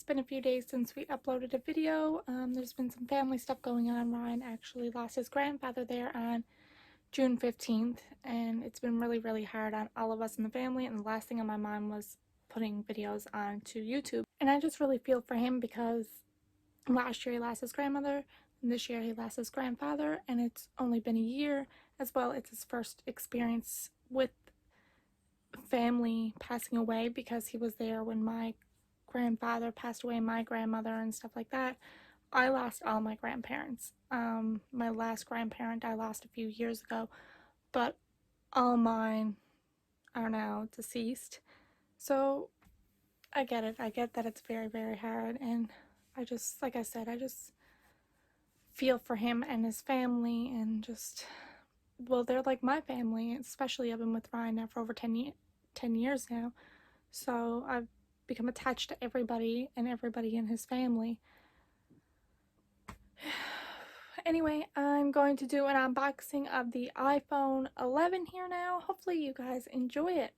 been a few days since we uploaded a video. There's been some family stuff going on. Ryan actually lost his grandfather there on June 15th, and it's been really hard on all of us in the family, and the last thing on my mind was putting videos onto YouTube. And I just really feel for him because last year he lost his grandmother, and this year he lost his grandfather, and it's only been a year as well. It's his first experience with family passing away because he was there when my grandfather passed away, my grandmother, and stuff like that. I lost all my grandparents. My last grandparent I lost a few years ago, but all mine are now deceased. So I get it. I get that it's very hard, and I just, like I said, I just feel for him and his family, and just, well, they're like my family, especially I've been with Ryan now for over 10 years now, so I've become attached to everybody and everybody in his family. Anyway, I'm going to do an unboxing of the iPhone 11 here now. Hopefully you guys enjoy it.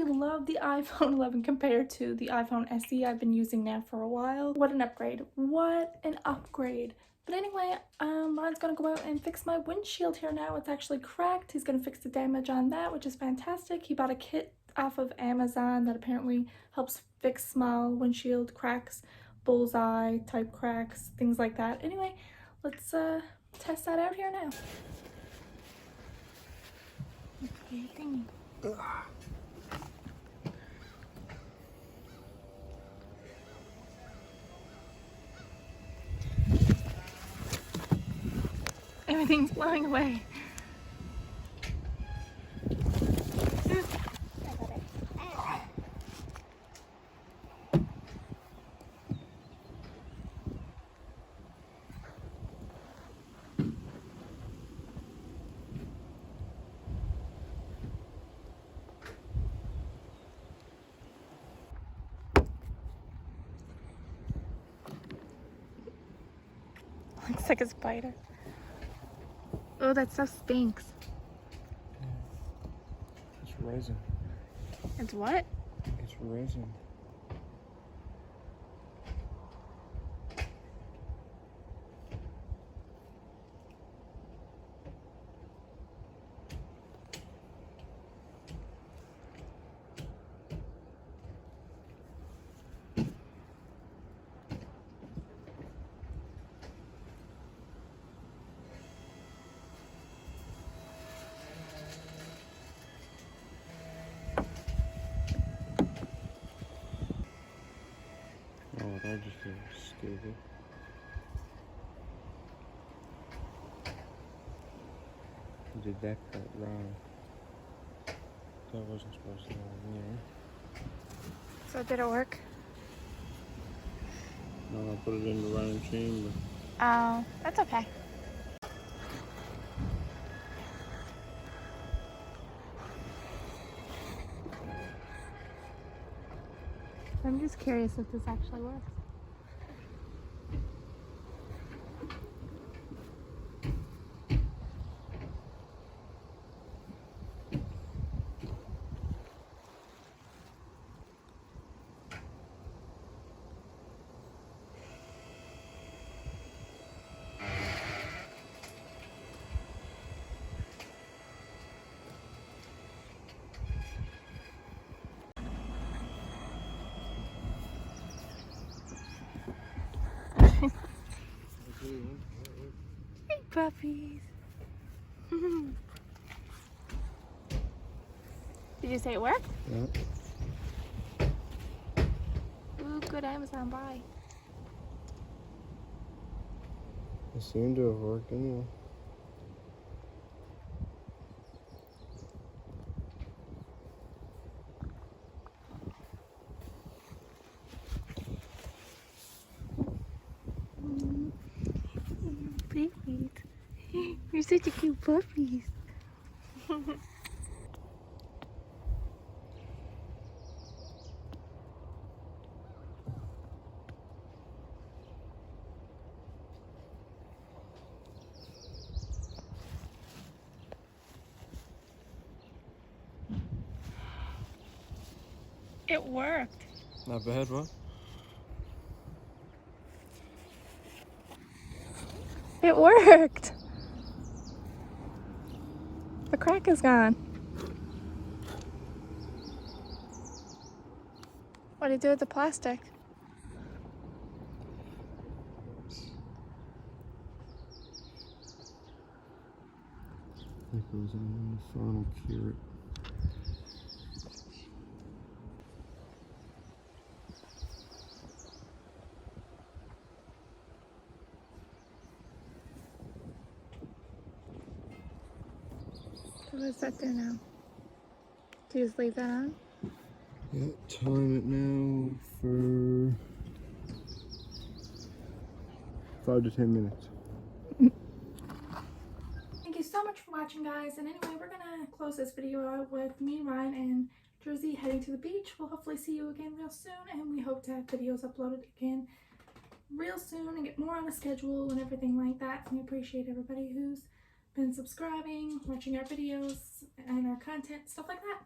Love the iPhone 11 compared to the iPhone SE I've been using now for a while. What an upgrade. What an upgrade. But anyway, Ryan's gonna go out and fix my windshield here now. It's actually cracked. He's gonna fix the damage on that, which is fantastic. He bought a kit off of Amazon that apparently helps fix small windshield cracks, bullseye type cracks, things like that. Anyway, let's test that out here now. Okay, thingy. Everything's blowing away. Looks like a spider. Oh, that stuff stinks. Yeah. It's resin. It's what? It's resin. Oh, that just feels stupid. Did that cut wrong? That wasn't supposed to go in there. So did it work? No, I put it in the wrong chamber. Oh, that's okay. I'm just curious if this actually works. Hey, puppies. Did you say it worked? Yeah. Ooh, good Amazon buy. It seemed to have worked anyway. Babies. You're such a cute puppies. It worked. Not bad, what? It worked. The crack is gone. What do you do with the plastic? It goes in the final carrot. So what does that do now? Do you just leave that on? Yeah, time it now for 5 to 10 minutes. Thank you so much for watching, guys. And anyway, we're gonna close this video out with me, Ryan, and Jersey heading to the beach. We'll hopefully see you again real soon, and we hope to have videos uploaded again real soon and get more on a schedule and everything like that. And we appreciate everybody who's been subscribing, watching our videos and our content, stuff like that.